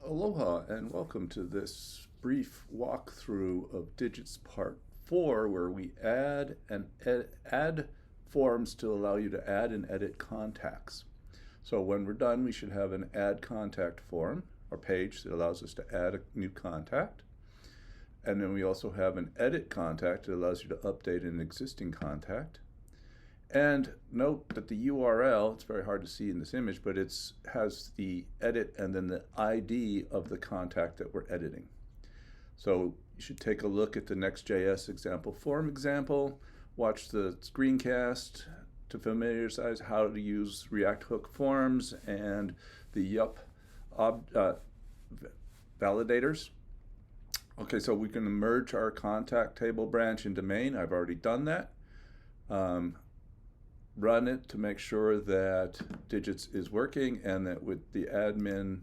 Aloha and welcome to this brief walkthrough of Digits Part 4 where we add forms to allow you to add and edit contacts. So when we're done, we should have an add contact form or page that allows us to add a new contact. And then we also have an edit contact that allows you to update an existing contact. And note that the URL, it's very hard to see in this image, but it has the edit and then the ID of the contact that we're editing. So you should take a look at the Next.js example form example, watch the screencast to familiarize how to use React Hook forms and the Yup validators. Okay, so we can merge our contact table branch into main. I've already done that. Run it to make sure that Digits is working and that with the admin,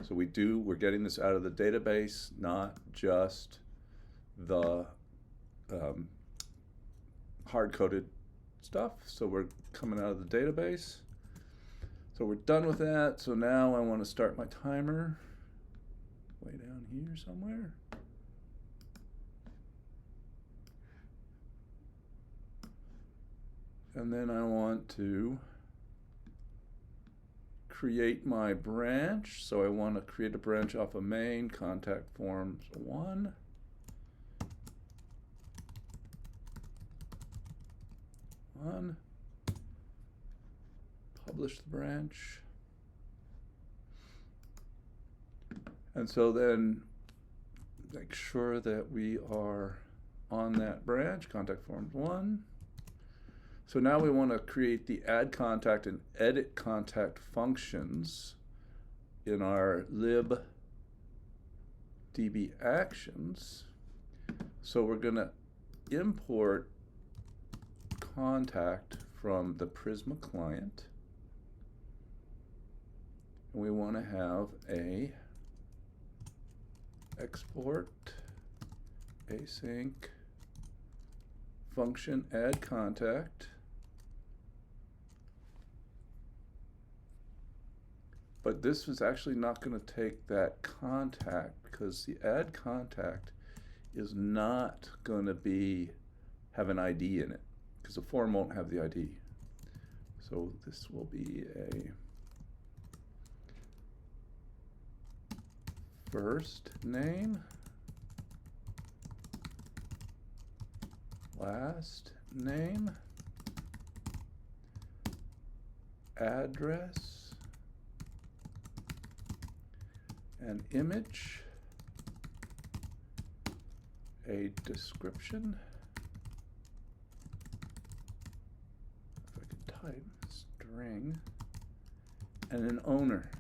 so we're getting this out of the database, not just the hard-coded stuff. So we're coming out of the database. So we're done with that. So now I want to start my timer way down here somewhere. And then I want to create my branch. So I want to create a branch off of main, contact forms 1. Publish the branch. And so then make sure that we are on that branch, contact forms 1. So now we want to create the add contact and edit contact functions in our libdb actions. So we're going to import contact from the Prisma client. And we want to have a export async function add contact. But this is actually not going to take that contact because the add contact is not going to have an ID in it because the form won't have the ID. So this will be a first name, last name, address, an image, a description, if I can type, string, and an owner.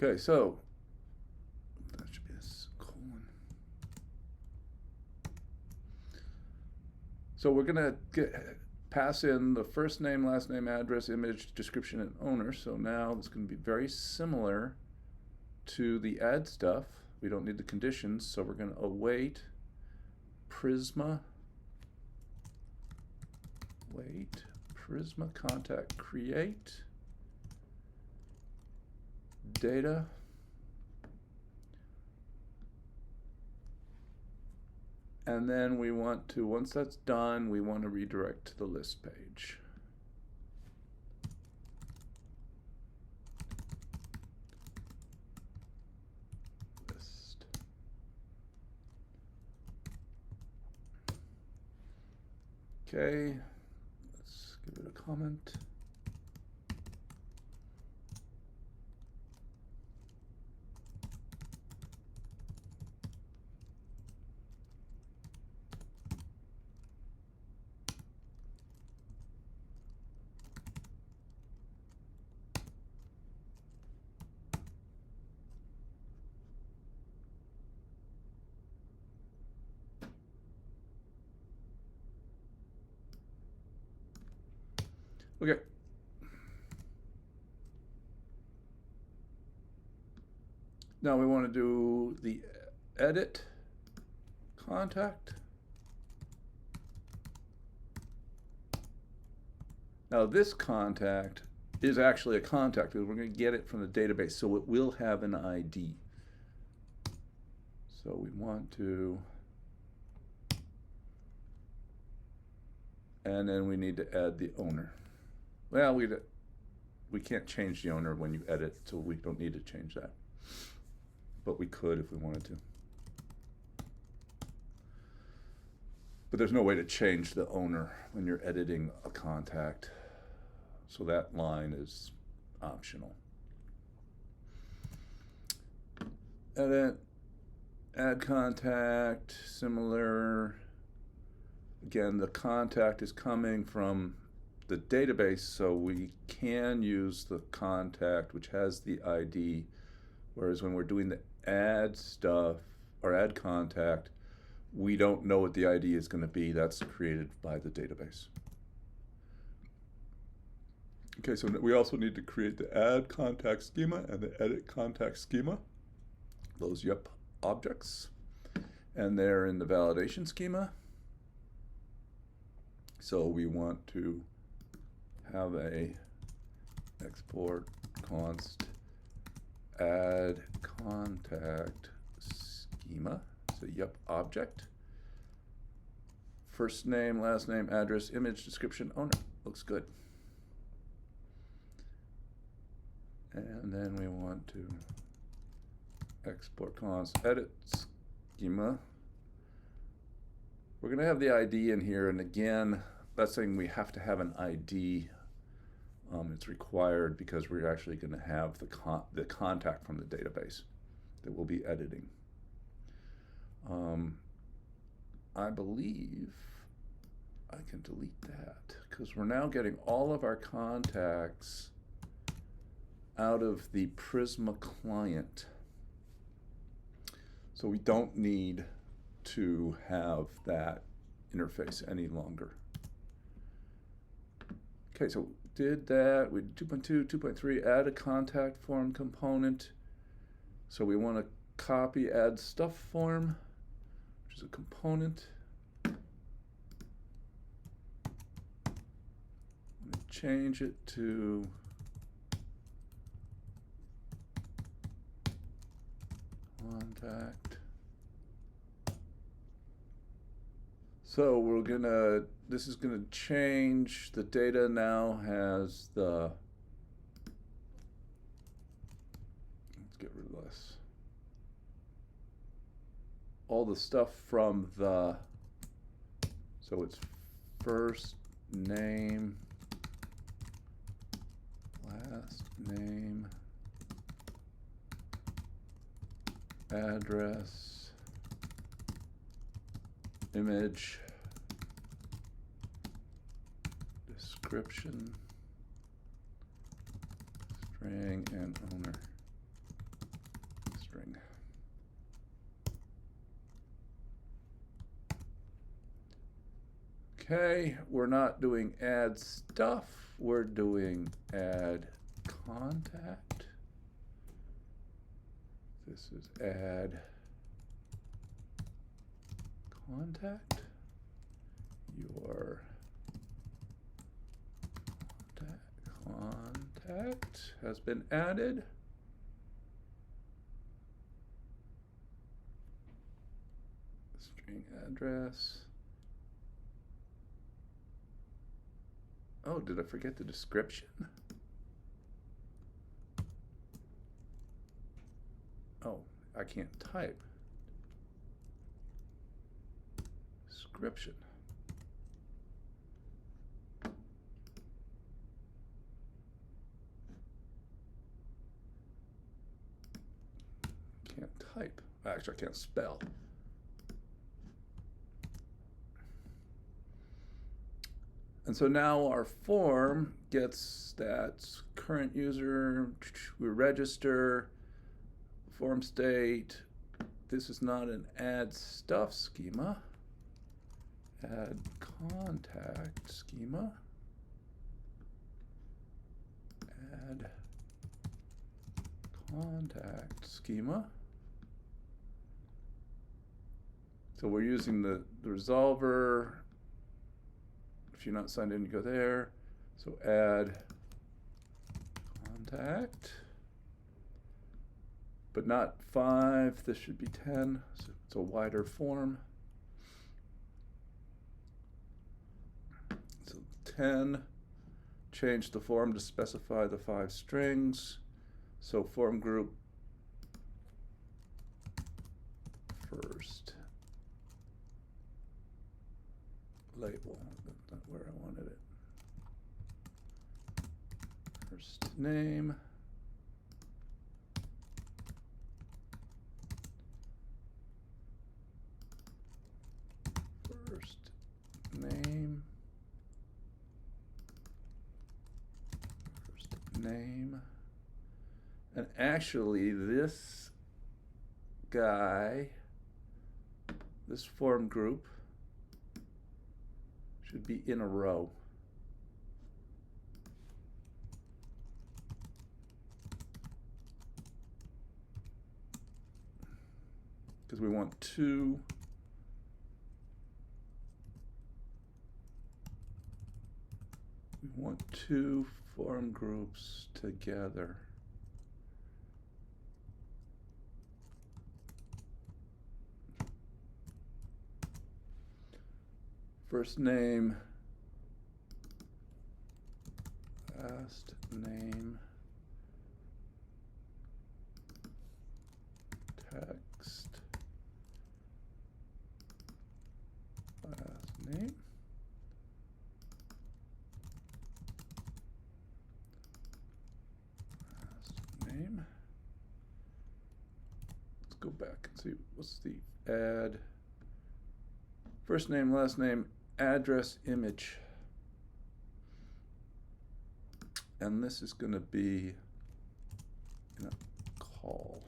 Okay, so that should be a colon. So we're going to pass in the first name, last name, address, image, description, and owner. So now it's going to be very similar to the add stuff. We don't need the conditions, so we're going to await Prisma contact create data. And then we want to, once that's done, we want to redirect to the list page. List. Okay, let's give it a comment. Okay. Now we want to do the edit contact. Now this contact is actually a contact because we're going to get it from the database, so it will have an ID. So we want to, and then we need to add the owner. Well, we can't change the owner when you edit, so we don't need to change that. But we could if we wanted to. But there's no way to change the owner when you're editing a contact. So that line is optional. Edit, add contact, similar. Again, the contact is coming from the database, so we can use the contact which has the ID, whereas when we're doing the add stuff or add contact, we don't know what the ID is going to be. That's created by the database. Okay, so we also need to create the add contact schema and the edit contact schema, those YUP objects, and they're in the validation schema. So we want to have a export const add contact schema. It's a YUP object. First name, last name, address, image, description, owner. Looks good. And then we want to export const edit schema. We're going to have the ID in here, and again, that's saying we have to have an ID. It's required because we're actually going to have the contact from the database that we'll be editing. I believe I can delete that because we're now getting all of our contacts out of the Prisma client. So we don't need to have that interface any longer. Okay, so did that. We did 2.2, 2.3, add a contact form component. So we want to copy add stuff form, which is a component. Change it to contact. So we're gonna, this is gonna change, the data now has the, let's get rid of this. All the stuff from the, so it's first name, last name, address, image, description, string, and owner string. Okay, we're not doing add stuff, we're doing add contact. This is add contact. Your contact has been added. String address. Oh, did I forget the description? Oh, I can't type. Description. Can't type. Actually, I can't spell. And so now our form gets that current user, we register, form state. This is not an add stuff schema. Add contact schema. Add contact schema. So we're using the resolver. If you're not signed in, you go there. So add contact, but not 5, this should be 10, so it's a wider form. So 10, change the form to specify the 5 strings. So form group first label, that's not where I wanted it. First name. First name. First name. And actually this guy, this form group, should be in a row. Because we want two form groups together. First name, last name, text, last name, last name. Let's go back and see what's the add. First name, last name, address, image. And this is going to be in a call.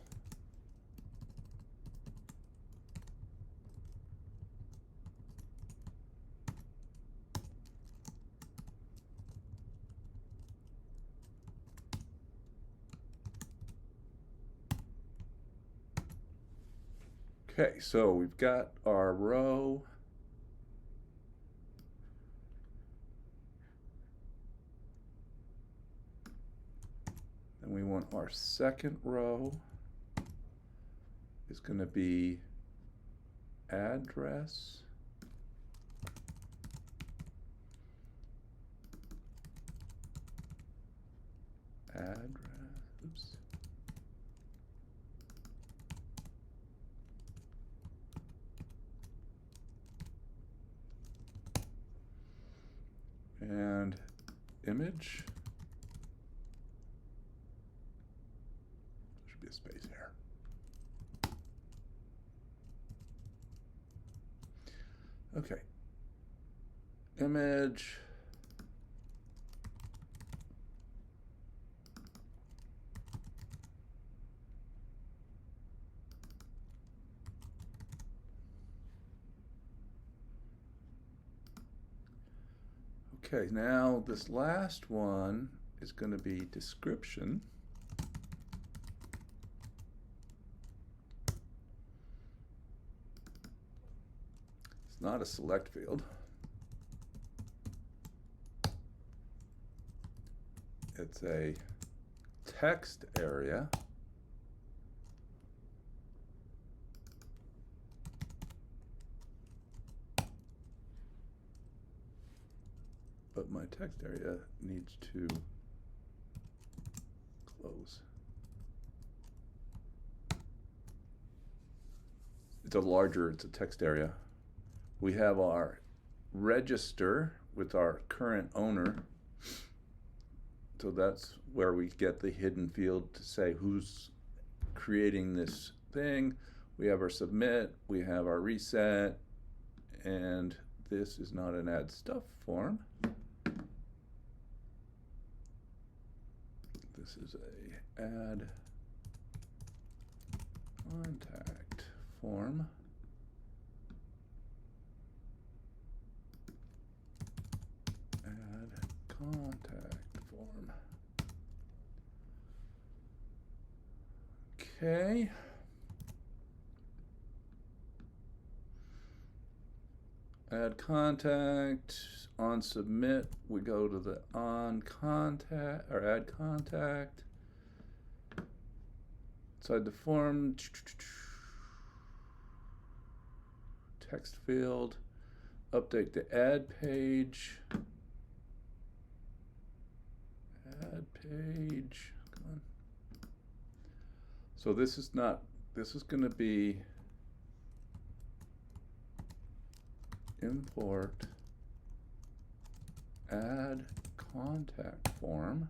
Okay, so we've got our row. And we want our second row is going to be address. Oops. And image. There should be a space here. Okay. Image. Okay, now this last one is going to be description. It's not a select field. It's a text area. But my text area needs to close. It's a text area. We have our register with our current owner. So that's where we get the hidden field to say who's creating this thing. We have our submit, we have our reset, and this is not an add stuff form. This is a add contact form. Add contact form. Okay. Add contact. On submit, we go to the on contact or add contact. Inside the form, text field, update the add page. Add page. Come on. So this is going to be import add contact form.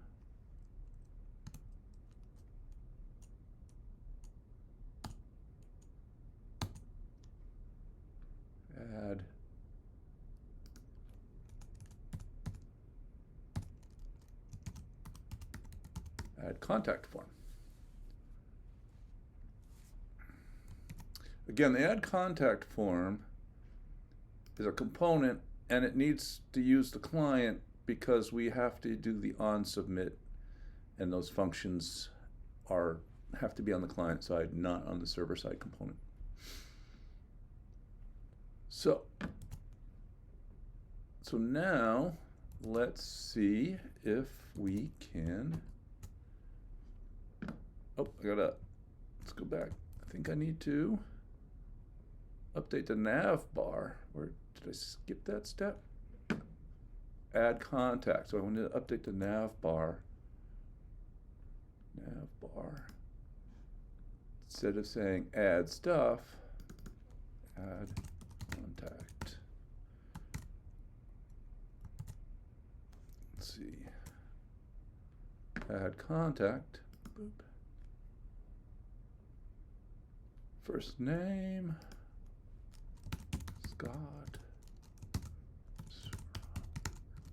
Add contact form. Again, the add contact form is a component, and it needs to use the client because we have to do the on submit, and those functions have to be on the client side, not on the server side component. So now let's see if we can. Oh, let's go back. I think I need to update the nav bar. Or did I skip that step? Add contact. So I want to update the nav bar. Instead of saying add stuff, add contact. Let's see. Add contact. Boop. First name, Scott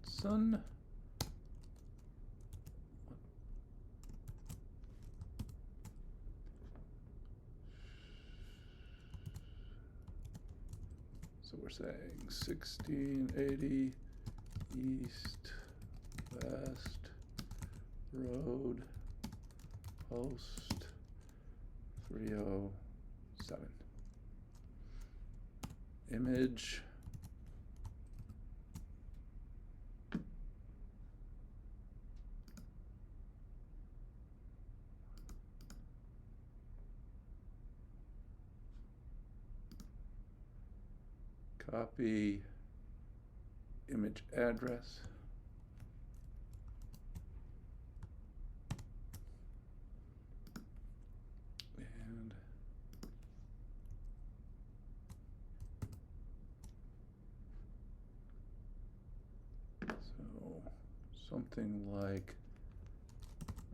Son. So we're saying 1680 East West Road, Post 307. Image. Copy image address. And so something like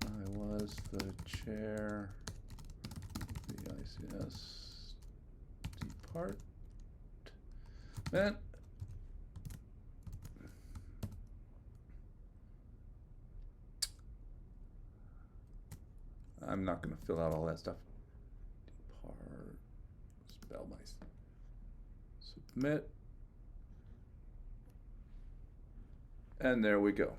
I was the chair of the ICS department. I'm not going to fill out all that stuff. Spell my submit. And there we go.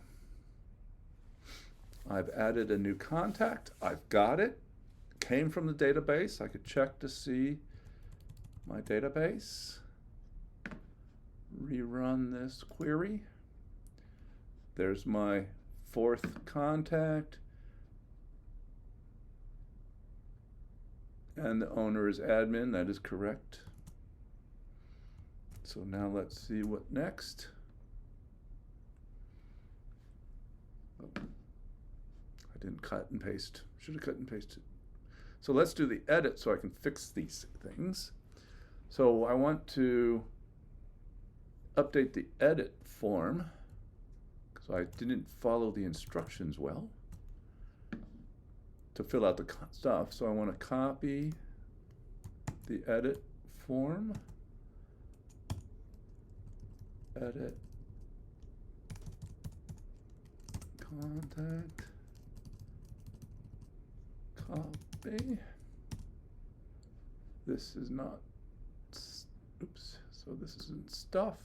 I've added a new contact. I've got it. Came from the database. I could check to see my database. Rerun this query. There's my fourth contact. And the owner is admin. That is correct. So now let's see what next. Oh, I didn't cut and paste. Should have cut and pasted. So let's do the edit so I can fix these things. So I want to update the edit form because I didn't follow the instructions well to fill out the stuff. So I want to copy the edit form, edit contact, copy. This is not, oops, so this isn't stuff.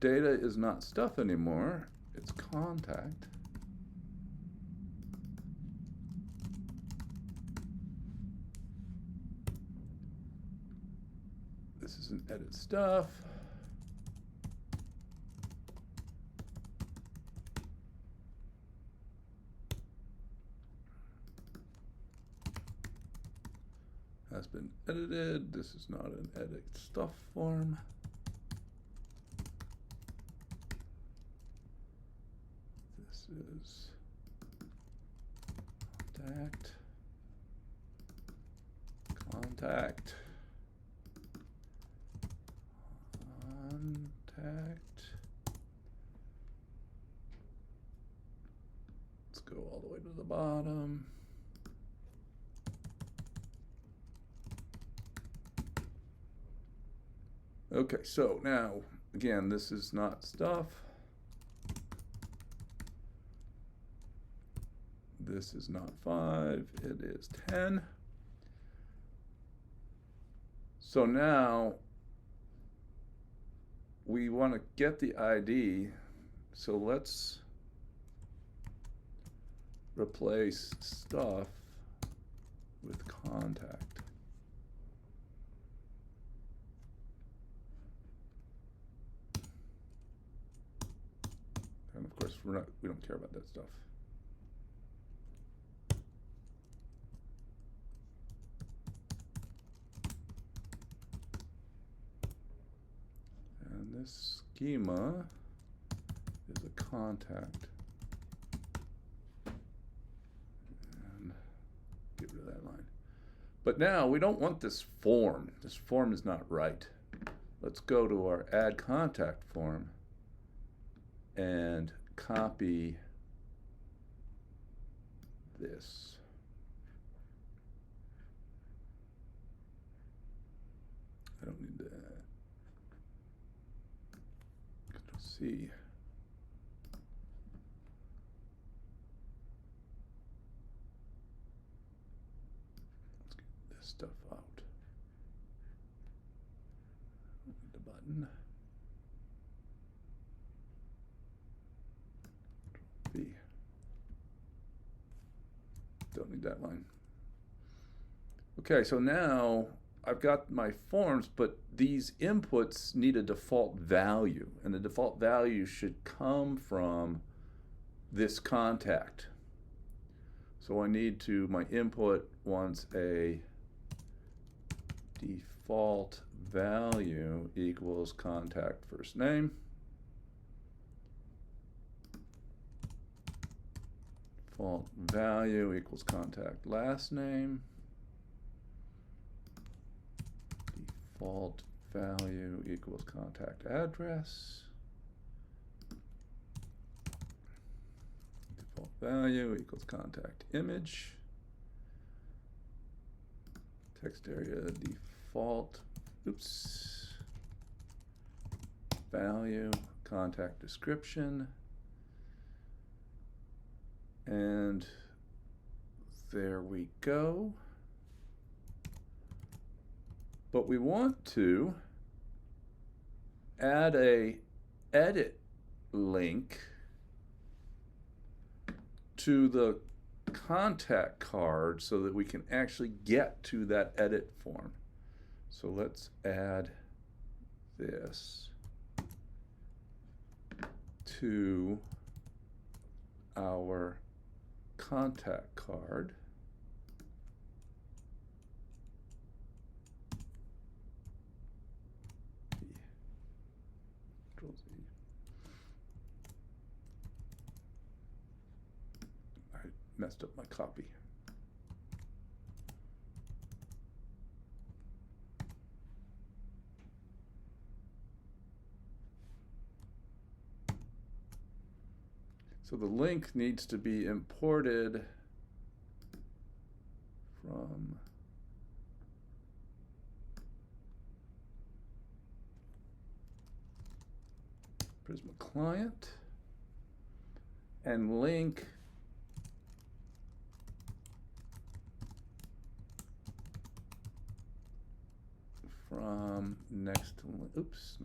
data is not stuff anymore, it's contact. This is an edit stuff. Has been edited. This is not an edit stuff form. This is contact, contact, contact. Let's go all the way to the bottom. Okay, so now, again, this is not stuff. This is not 5, it is 10. So now we want to get the ID, so let's replace stuff with contact. And of course, we don't care about that stuff. And this schema is a contact. And get rid of that line. But now we don't want this form. This form is not right. Let's go to our add contact form and copy this. I don't need that. Control C. Let's get this stuff out. The button. B. Don't need that line. Okay, so now I've got my forms, but these inputs need a default value, and the default value should come from this contact. So I need to, my input wants a default value equals contact first name. Default value equals contact last name. Default value equals contact address. Default value equals contact image. Text area default, value, contact description. And there we go. But we want to add a edit link to the contact card so that we can actually get to that edit form. So let's add this to our contact card. Control Z. I messed up my copy. So the link needs to be imported from Prisma client and link from next to, oops,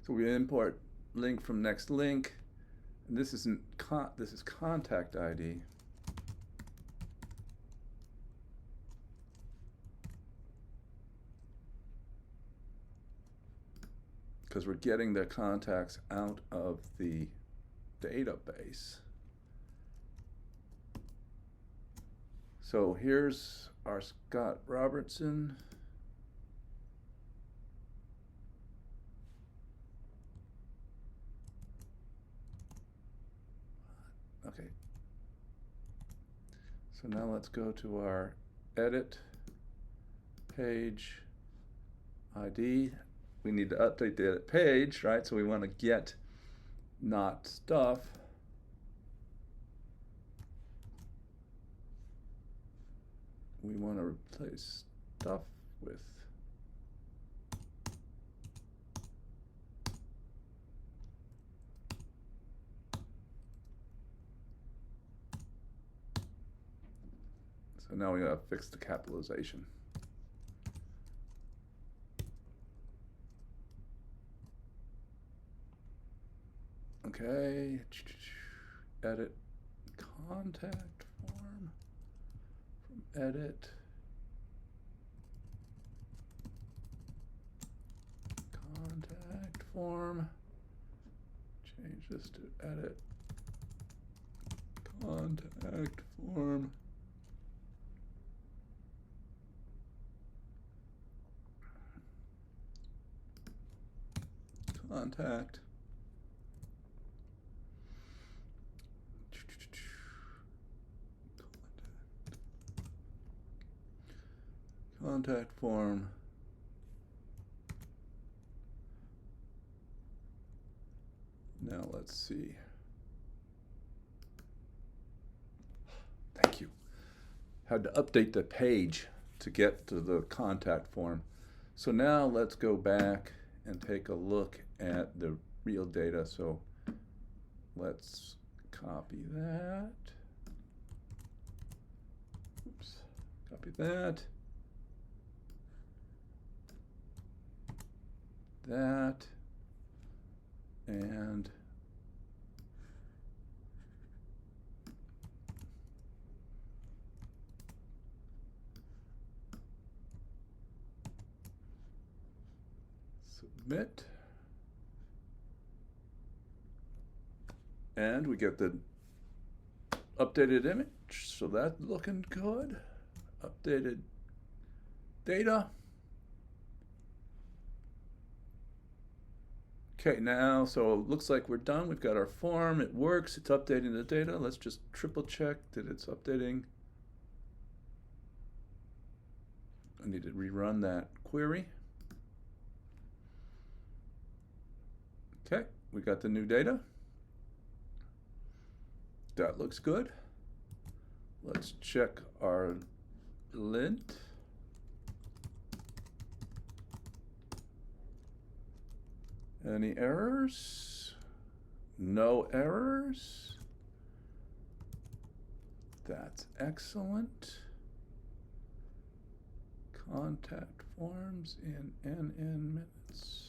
So we import link from next link, and this isn't this is contact ID. Because we're getting the contacts out of the database. So here's our Scott Robertson. Okay. So now let's go to our edit page ID. We need to update the edit page, right? So we want to get not stuff. We want to replace stuff with so now we gotta fix the capitalization. Okay, edit contact form from edit contact form. Change this to edit contact form. Contact. Contact form. Now let's see. Thank you. Had to update the page to get to the contact form. So now let's go back and take a look at the real data. So let's copy that. Oops. Copy that. That. And submit. And we get the updated image, so that's looking good. Updated data. Okay, now, so it looks like we're done. We've got our form, it works, it's updating the data. Let's just triple check that it's updating. I need to rerun that query. Okay, we got the new data. That looks good. Let's check our lint. Any errors? No errors. That's excellent. Contact forms in NN minutes.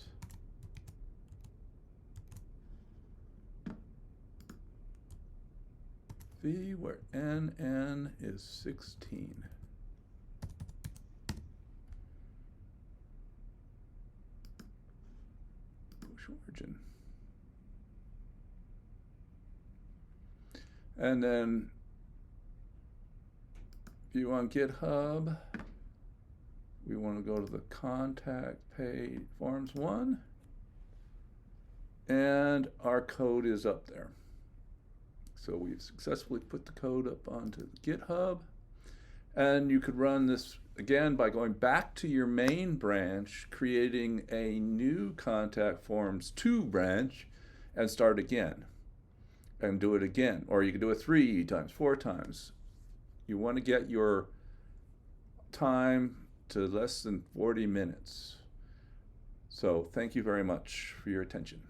V where NN is 16. Origin. And then view on GitHub. We want to go to the contact page forms 1. And our code is up there. So we've successfully put the code up onto GitHub. And you could run this again by going back to your main branch, creating a new contact forms 2 branch, and start again. And do it again. Or you could do it 3 times, 4 times. You want to get your time to less than 40 minutes. So thank you very much for your attention.